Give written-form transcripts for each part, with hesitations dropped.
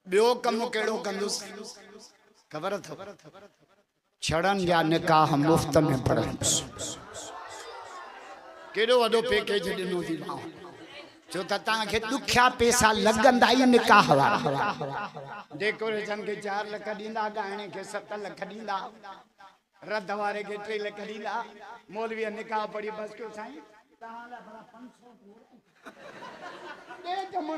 बियो कम केड़ो कंदुस खबर अथव छड़न या निकाह मुफ्त में पढ़ंदुस केड़ो वडो पैकेज दिनो थी मां जो ता के दुखिया पैसा लगंदा ही निकाह वाला डेकोरेशन के 4 लाख दींदा गाने के 7 लाख दींदा रद वारे के 3 लाख दींदा मौलवी निकाह पड़ी बस क्यों साईं ताला भला 500 दे जमना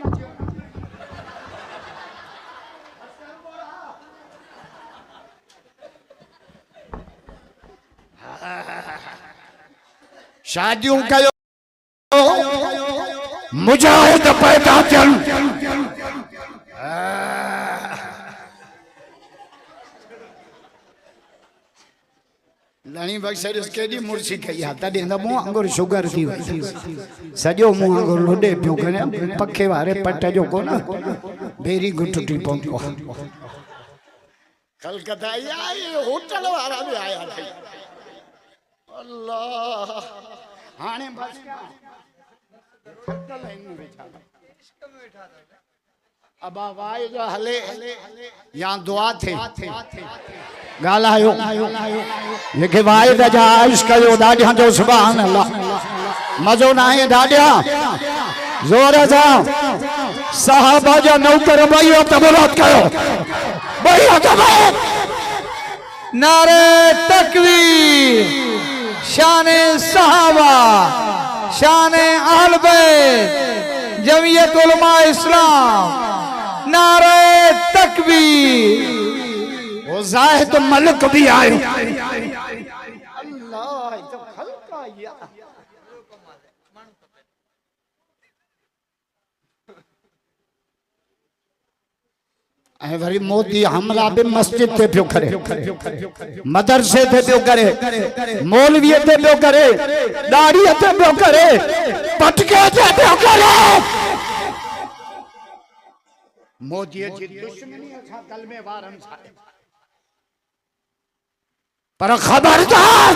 शादियों कयो मुजाहिद पैदा थियन लणी बख्शर केडी मुर्सी कई हा तडे न मुंह अंगुर शुगर थी सजो मुंह अंगुर लोडे पियो करे पखे वारे पट जो को ना बेरी गुटटी पहुंचो कलकत्ता या ये होटल वाला भी आया थे अल्लाह हाने बस अब आवाज जो हले या दुआ थे गालायो लेके वाए दजा इश्क यो दाढ़िया जो सुभान अल्लाह मजो ना है दाढ़िया जोर सा साहबा जो नौकर भाइयों तबरात करो भाइयों तबरात नारे तकबीर शाने सहाबा शाने अहल बैत जमीयत उलमा इस्लाम नारे तकबीर वो जाहिद मलिक भी आयो अल्लाह तो हल्का या ऐ वरी मोदी हमला बि मस्जिद ते पियो करे मदरसे ते पियो करे मौलवी ते पियो करे दाढ़ी ते पियो करे पटके ते पियो करे मोदी जी दुश्मनी असा कलमे वारन सा पर खबरदार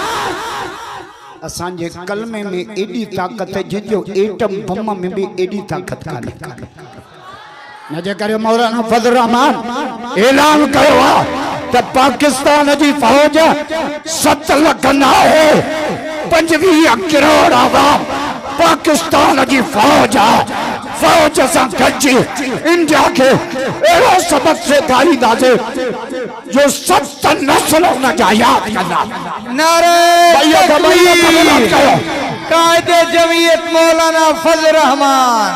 असांजे कलमे में एडी ताकत है जो एटम बम में भी एडी ताकत काने न जे करे मौलाना फजल रहमान ऐलान कयो त पाकिस्तान जी फौज 7 लाख न है 25 करोड़ आवाम पाकिस्तान जी फौज फौज से गजी इंडिया के एरो सबक से गाली दासे जो 7 नस्लों न याद करना नारे कायदे जमीयत मौलाना फजल रहमान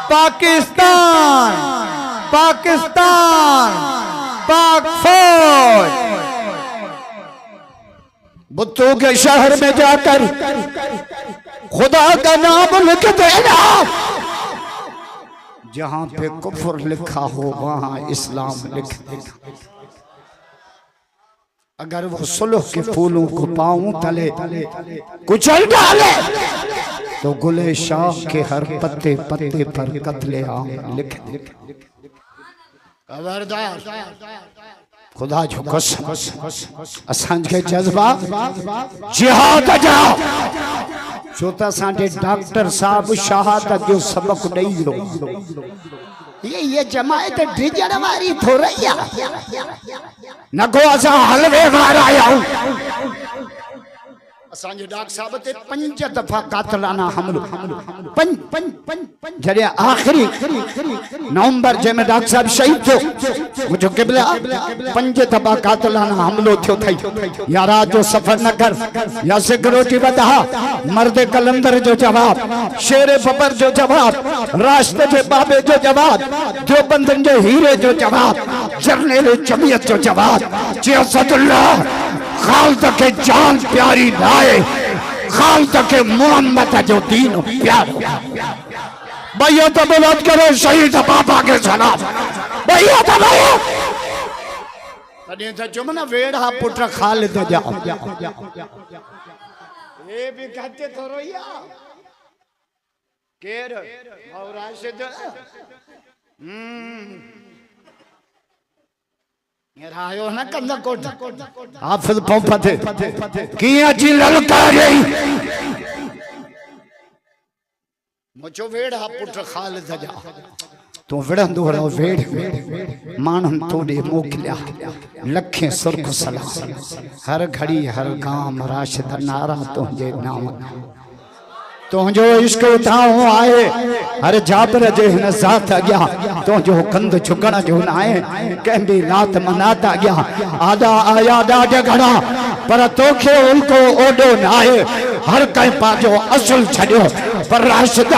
पाकिस्तान पाकिस्तान पाक फौज बुत्तों के शहर में जाकर खुदा का नाम लिख देना जहां पे कुफ्र लिखा हो वहां इस्लाम लिख देना अगर वो सुलह के फूलों को पाऊं तले कुचल डाले तो गुले शाह के हर पत्ते पत्ते पर कत्ले आम लिख दे खबरदार खुदा जो कसम असांज के जज्बा जिहाद जा छोटा सांडे डॉक्टर साहब शहादत जो सबक नहीं लो ये जमायत डिजड़ वाली थोरैया नको असा हलवे वारा आया असांजे डॉक्टर साहब ते 5 दफा कातलाना हमलो जरे आखिरी नवंबर जे में डॉक्टर साहब शहीद थियो मुझो किबला 5 दफा कातलाना हमलो थियो थई या रात जो सफर न कर या सिक्योरिटी वधा मर्द कलंदर जो जवाब शेर बबर जो जवाब राष्ट्र जे बाबे जो जवाब जो बंधन जे हीरे जो जवाब जर्नल जमीयत जो जवाब जे असदुल्लाह खालद के जान प्यारी लाए खालद के मोहम्मद जो दीन प्यारो भैया तो बुलंद करो शहीद बाबा के सलाम भैया तो भैया तने तो चुमना वेड़ा पुट खालिद जा ये भी कहते तो रोया केर और राशिद रायो ना कंदा कोट हाफिज पौफते किया जी ललकारे मुझो वेड़ा पुट खालिद जा तू विढ़ंदो रहो वेड़ माण्हुनि तोड़े मोकिलिया लखे सुर्ख सलाम हर घड़ी हर गाम राशिद नारा तुंहिंजे नाम तुंहिंजो इश्क उठाओ आए हर जाबर जे हिन ज़ात अॻियां तुंहिंजो कंध झुकण जो न आहे कंहिं बि लात मनात अॻियां आदा आया ॾाढा घणा पर तोखे उल्को ओॾो न आहे हर कंहिं पंहिंजो असुल छॾियो पर राशिद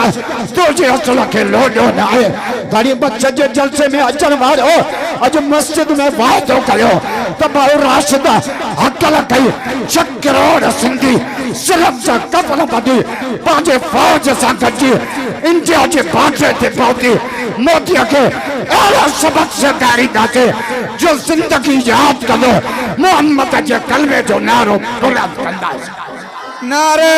तुंहिंजे असुल खे लोॾो न आहे घड़ी बच्चे जे जलसे में अचण वारो अॼु मस्जिद में वाइदो कयो त भाऊ राशिद हकल कई 6 करोड़ सिंधी सिलम सां कफन ॿधी पंहिंजे फौज सां गॾिजी इंडिया जे बाटे ते पहुती मोदीअ खे अहिड़ो सबक़ सेखारींदासीं जो ज़िंदगी यादि कंदो मोहम्मद जे कलमे जो नारो बुलंद कंदासीं नारे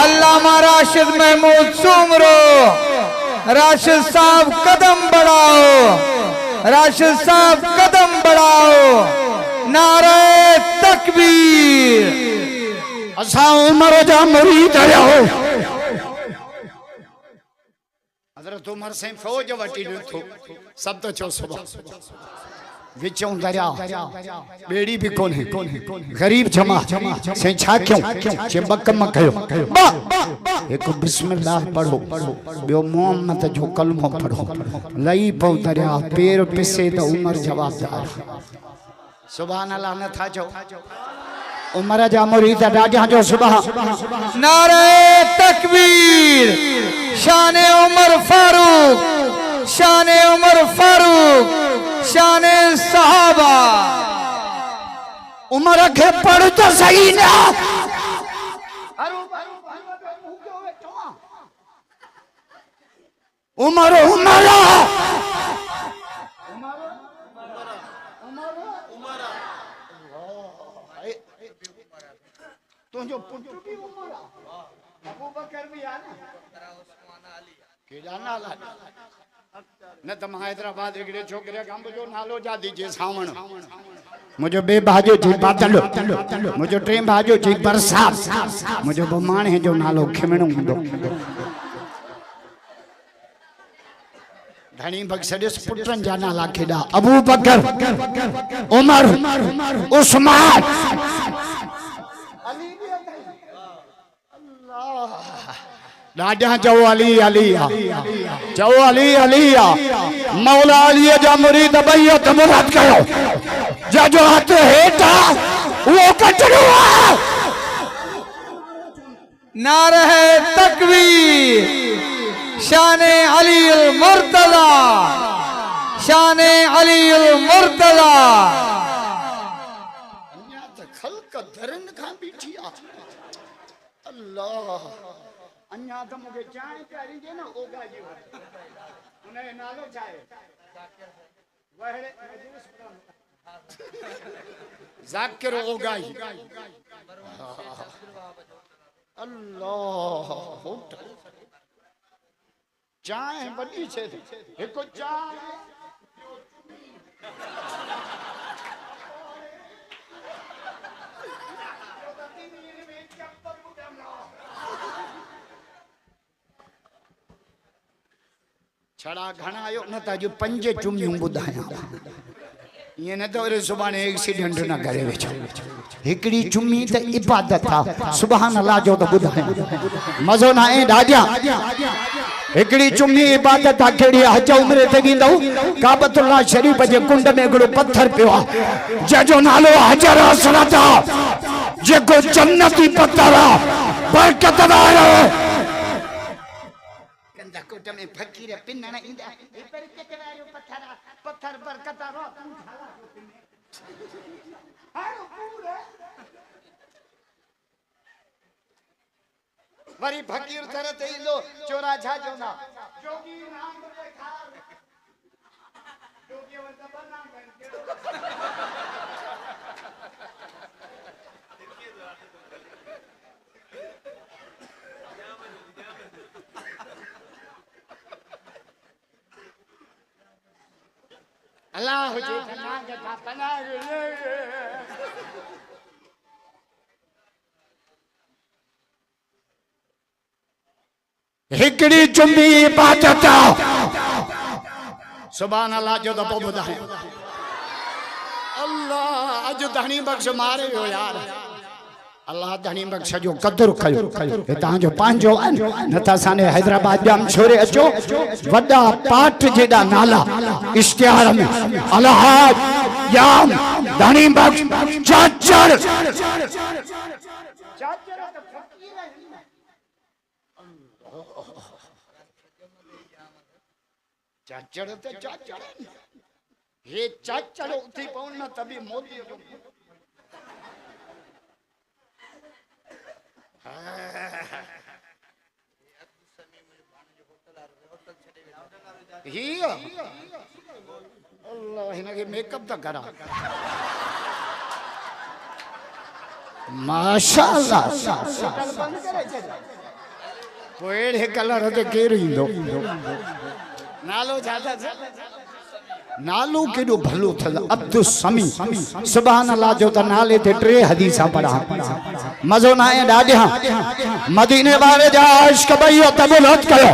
अल्लामा राशिद महमूद सुमरो राशिद साहब कदम बढ़ाओ राशिद साहब कदम बढ़ाओ नारे तकबीर असां उमर जा मुरीद आहियो हज़रत उमर से फौज वठी नथो सब तो चो सुबह विचों दरिया बेड़ी भी कोने गरीब जमा से छा क्यों जे बकम कयो एक बिस्मिल्लाह पढ़ो बियो मोहम्मद जो कलमो पढ़ो लई पौ दरिया पैर पिसे तो उमर जवाबदार सुभान अल्लाह न था चो उमर जा मुरीद ॾाढा जो सुबह नारे तकबीर शान उमर फारूक शान उमर फारूक शान सहाबा उमर के पढ़ तो सही ना उमर उमर तुझो पुट भी उमर अबू बकर भी आ ना केड़ा नाला न त मां हैदराबाद हिकिड़े छोकिरे गांव जो नालो जा दीजिए सावण मुझो बे भाजो जी बादल मुझो टे भाजो जी बरसात मुझो बमाणे जो नालो खिमणो हूंदो धनी बख्शडिस पुटन जा नाला केड़ा अबू बकर उमर उस्मान राजा चो अली अली चो अली अली मौला अली जा मुरीद बैयत मुराद कयो जो हाथ हेठा वो कटड़ो नारे तकबीर शान अली अल मुर्तजा शान अली अल मुर्तजा खल्क धरन खां बीठी अल्लाह अन्या तो मुझे चाय प्यारी जे ना ओगा जी उन्हें नालो चाय वहड़े जाकिर ओगा ही अल्लाह चाय बड़ी छे एको चाय छड़ा घणा आयो न त अॼु 5 चुमियूं ॿुधायां ये न तो रे सुभाणे एक्सीडेंट न करे वेठो हिकड़ी चुमी त इबादत आ सुभान अल्लाह जो त ॿुधायां मज़ो न आहे ॾाढा हिकड़ी चुमी इबादत आ केड़ी हज उमरे ते ॾींदो काबतुल्लाह शरीफ जे कुंड में हिकड़ो पत्थर पियो आ जंहिंजो नालो हजर असवद आ जेको जन्नती पत्थर आ बरकत वारो कोट में फकीर पिनण इंदा पर केतरायो पत्थर पत्थर बरकत रो हारो पूरे वरी फकीर तरत इंदो चोरा झाजो ना जोगी नाम देखा जोगी वर बना अल्लाह जी नाम का पना हिकड़ी चुंबी इबादत सुभान अल्लाह जो दबो बुधाए अल्लाह अज धनी बख्श मारे हो यार अल्लाह धनी बख्श जो कदर कयो ता जो पांजो न त साने हैदराबाद जाम छोरे अचो वडा पाठ जेडा नाला इश्तिहार में अल्लाह याम धनी बख्श चाचर चाचर ते चाचर ये चाचर उठी पौन न तभी मोदी ही अल्लाह हिनके मेकअप तो करा माशाअल्लाह पोएड़े कलर ते केर इंदो नालो ज्यादा नालो केडो भलो थ अब्दुल समी सुभान अल्लाह जो त नाले ते 3 हदीसा पढ़ा मजो ना है डाढिया मदीने वाले जा इश्क भइयो तबुलत कयो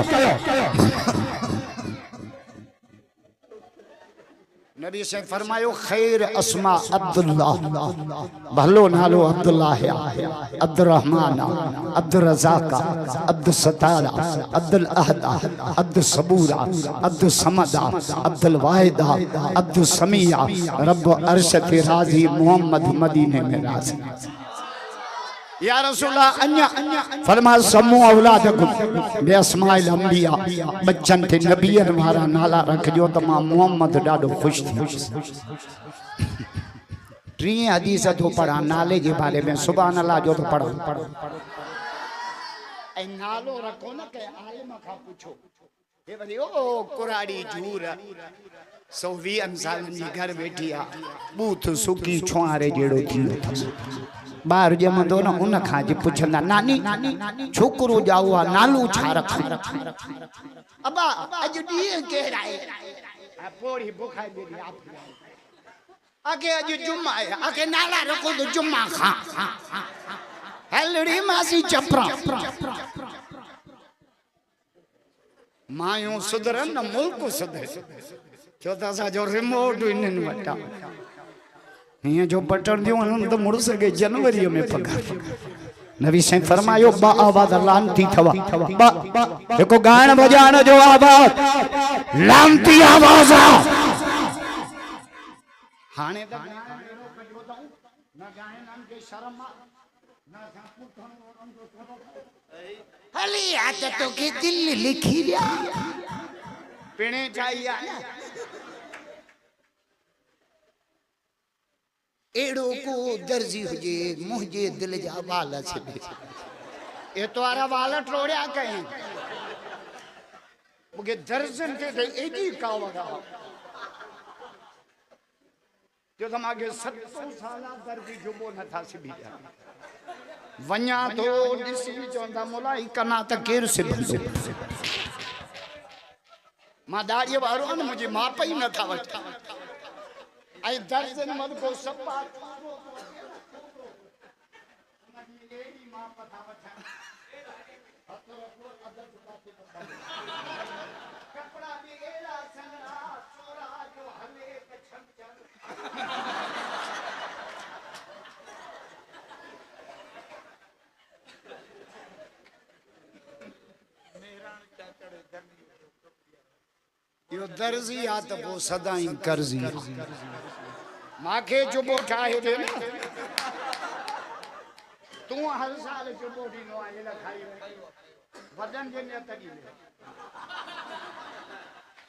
नबी से फरमायो खैर अस्मा अब्दुल्लाह भलो नालो अब्दुल्लाह है अब्दुल रहमान अब्दुल रज़ाक अब्दुल सत्तार अब्दुल अहद अब्दुल सबूरा अब्दुल समद अब्दुल वाहिद अब्दुल समिया रब अर्श के राजी मोहम्मद मदीने में राजी या रसूलल्लाह अन्या फरमा समू औलादकुम बे अस्माइल अंबिया बच्चन थे नबियन मारा नाला रखजो त मां मोहम्मद डाडो खुश थी 3 हदीस तो पढ़ा नाले के बारे में सुभान अल्लाह जो तो पढ़ो ए नालो रखो न के आलिम का पूछो हे वरी ओ कुराड़ी झूर 120 साल जी घर बैठिया बूथ सुकी छुआरे जेड़ो थी बाहर जमंदो न उन खां जी पुछंदा नानी छोकरो जाओ आ नालो छा रखा अबा अज डी केड़ा है पोड़ी बुखाई मेरी आप आगे अज जुम्मा है आगे नाला रखो तो जुम्मा खा हेलड़ी मासी चपरा मायूं सुधरन न मुल्क सुधरे चौथा सा जो रिमोट इनन वटा ये जो बटन दियो न तो मुड़ सके जनवरी में पगार नबी से फरमायो बा आवाज लांती थवा बा देखो गान बजान जो आवाज लांती आवाज हाने तक न गायन के शर्म न हली आत तो के दिल लिखी लिया पिणे चाहिए एड़ो को दर्जी हुजे मुझे दिल जा वाल छे ये तो आरा वाल टोड़या कहीं मुके दर्जन के एडी कावगा जो तमागे 70 साल दर्जी जुबो न था सिबी वन्या तो दिसी चोंदा मोलाई कना त केर से मां दाढ़ी वारो न मुझे माप ही न था वठा आई दर्जन मत को सब बात कपड़ा भी एला संगा सोरा जो हले छम छम यो दर्जी आ त वो सदा ही कर्जी माखे जुबो ठाहे दे ना तू हर साल जुबो दीनो आए ला खाई वजन जे ने तडी ले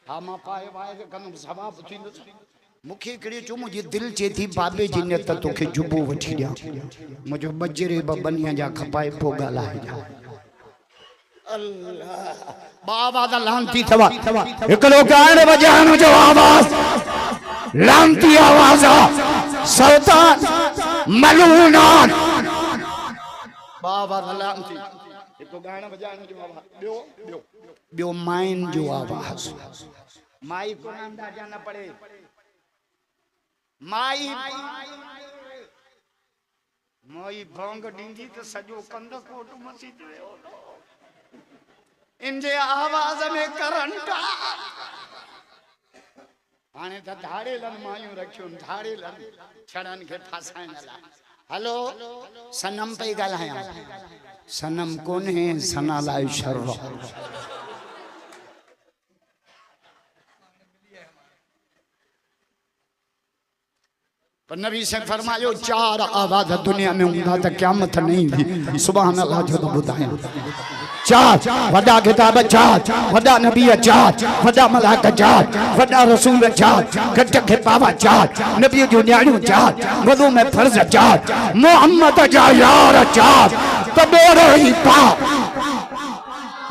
हा मा पाए वाए के कम सभा पुछी मुखे कड़ी चो मुझे दिल चेथी बाबे जी ने त तोखे जुबो वठी दिया मुझो बजरे बनिया जा खपाए पो गाला है अल्लाह बाबा दा लांती थवा एकलो गान बजान जो आवाज लांती आवाज सुल्तान मलूनान बाबा दा लांती एको गान बजान जो आवाज बियो माइन जो आवाज माई को अंदाजा न पड़े माई मोई भोंग डिंगी तो सजो कंद कोट मसी जो इनजे आवाज में करंट हाणे त धाड़ेलन मायूं रखियूं धाड़ेलन छड़न के फासाइण लाइ हेलो सनम पे ॻाल्हायां सनम कोन्हे सना लाइ शर पर नबी से फरमायो 4 आवाज दुनिया में हूंदा त क़यामत नहीं थी सुभान अल्लाह जो ॿुधायां 4 वॾा किताब 4 वॾा नबी 4 वॾा मलाइका 4 वॾा रसूल 4 घट खे पावा 4 नबी जो न्याणियूं 4 वॾो में फर्ज़ 4 मोहम्मद जा यार 4 त ॿेड़ो ई पाप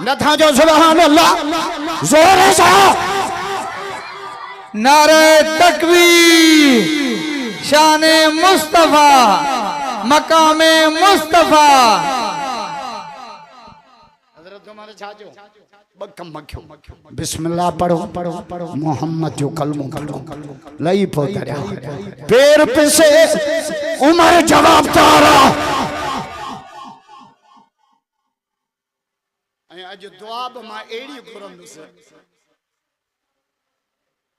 नथा जो सुभान अल्लाह ज़ोर सां नारे तकबीर शाने मुस्तफा मकामे मुस्तफा हजरत उमर छाजो बकम मखियो बिस्मिल्लाह पढ़ो मोहम्मद जो कलमो पढ़ो लई पोतरिया पैर पे से उमर जवाब तारा अज दुआ मां एड़ी घुरंदुस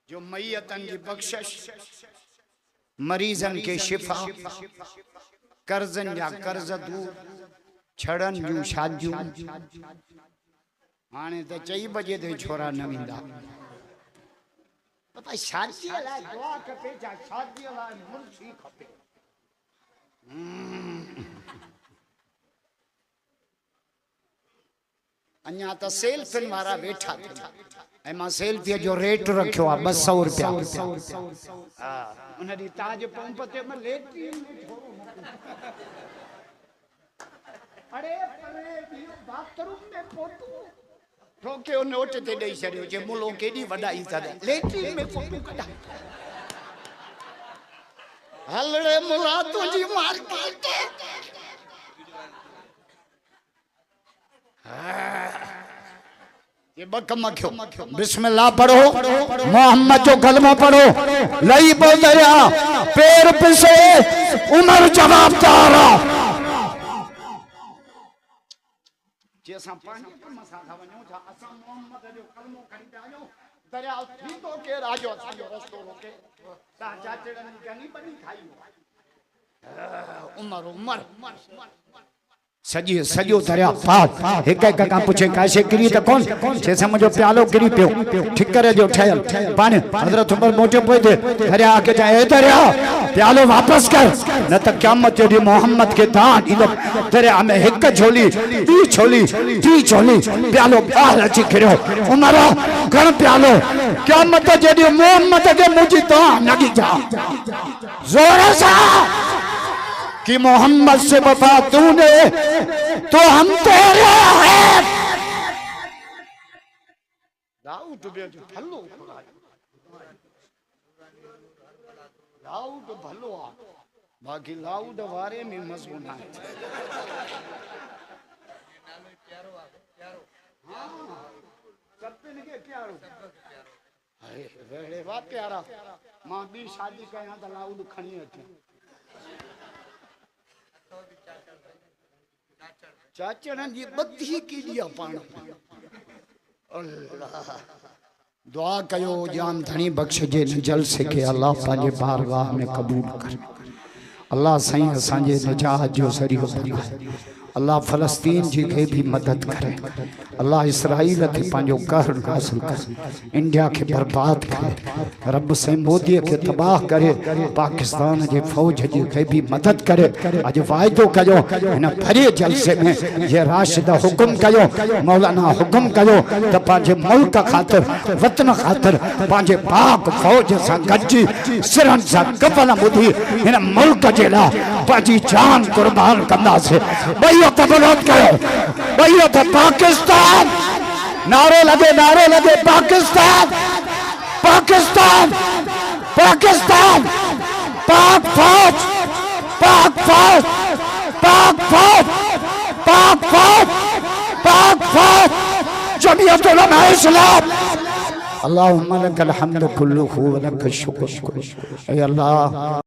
जो मैयतन जी बख्शिश मरीजन के शिफा कर्जन या कर्ज दूर छड़न जूं शादियूं हाणे त 4 बजे ते छोरा न वेंदा पापा शादी लाइ दुआ खपे जा शादी लाइ मुर्शी खपे अन्या त सेल्फिन वारा वेठा ऐं मां सेल्फीअ जो रेट रखियो आहे 200 रुपया उन ॾींहुं ताज पंप ते मां लेट्रिन में छोरो अरे बाथरूम में फोटो ठोके नोट ते ॾेई छॾियो जे मुलो केॾी वॾाई था लेट्रिन में फोटो कढा हलड़े मुला तुंहिंजी मार्केट ये बकम मखियो बिस्मिल्लाह पढ़ो मोहम्मद जो कलमा पढ़ो लई पोतरिया पैर पिसे उमर जवाब तारा जे असां पंहिंजे कम सां था वञूं छा असां मोहम्मद जो कलमो खणी था वञूं दरिया थींदो केर आजो असांजो रस्तो रोके ता चाचड़न जी गनी बनी खाई उमर उमर सजो दरिया पार एक का पूछे कैसे गिरी तो कौन जैसे मुझे प्यालो गिरी पियो ठिकर जो ठहल पानी हजरत उमर मोटे पे थे दरिया आके जाए दरिया प्यालो वापस कर न तो क़यामत जो मोहम्मद के दान इधर दरिया में एक झोली ती झोली प्यालो बाहर अची खड़ो उमर घण प्यालो क़यामत जो मोहम्मद के मुझी दान लगी जा जोर से कि मोहम्मद से वफा तूने तो हम तेरे हैं दाऊद भलो दाऊद भलो बाकी लाउड वारे में मजमून है सबने के प्यारो अरे वाह प्यारा मां भी शादी कया त लाउड खणी अचे चाचड़न जी बत्ती कीजिए पाण अल्लाह दुआ कयो जान धनी बख्शजे न जल सके अल्लाह पांजे बारगाह में कबूल कर अल्लाह सही असांजे निजात जो ज़रियो बनाए अल्लाह फ़लस्तीन जी के भी मदद करे अल्लाह इसराइल के पांजो कहर हासिल कर इंडिया के बर्बाद करे रब से मोदी के तबाह करे पाकिस्तान के फौज जी के भी मदद करे अज वायदो कयो इन भरे जलसे में ये राशिद हुक्म कयो मौलाना हुक्म कयो त पांजे मुल्क खातिर वतन खातिर पांजे पाक फौज से गजी सिरन से कफन बुधी इन मुल्क जे ला पांजी जान कुर्बान कंदा से तबलोत करो भैया तो पाकिस्तान नारे लगे पाकिस्तान पाकिस्तान पाकिस्तान पाक फौज पाक फौज पाक फौज पाक फौज पाक फौज जमीयत उलमा इस्लाम अल्लाहुम्मा लकल हम्दु कुल्लुहु व लकश शुक्र। ऐ अल्लाह